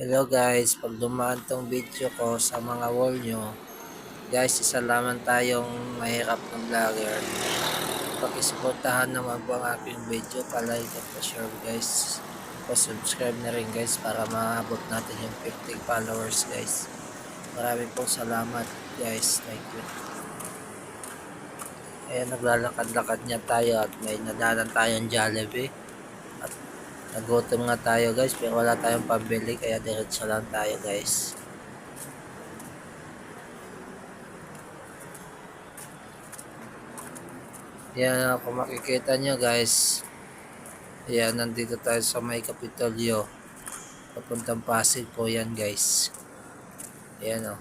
Hello guys, pag dumaan tong video ko sa mga wall nyo, guys, isa lamang tayong mahirap na vlogger. Pakisuportahan naman po ang aking video, pa-like at pa-share guys. Pa-subscribe na rin guys para maabot natin yung 50 followers guys. Maraming pong salamat guys, thank you. Ayan, naglalakad-lakad niya tayo at may nadalan tayong Jollibee. At nagutom nga tayo guys, pero wala tayong pambili kaya diretso lang tayo guys. Yan, kung makikita nyo guys, yan, nandito tayo sa may Kapitolyo papuntang Pasig po yan guys. Yan o,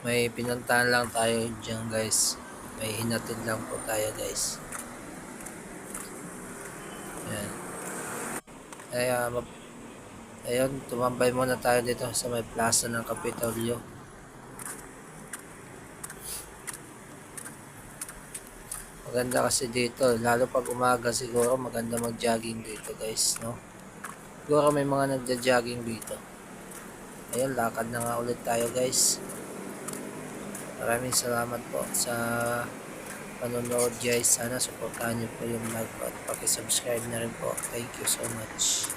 may pinuntahan lang tayo dyan guys, may hinatid lang po tayo guys. Yan, ayun, tumambay muna tayo dito sa may plaza ng Kapitolyo. Maganda kasi dito, lalo pag umaga siguro maganda mag-jogging dito guys, no? Siguro may mga nagja-jogging dito. Ayun, lakad na nga ulit tayo guys. Maraming salamat po sa panonood guys. Sana suportahan niyo po yung live at pakisubscribe na rin po. Thank you so much.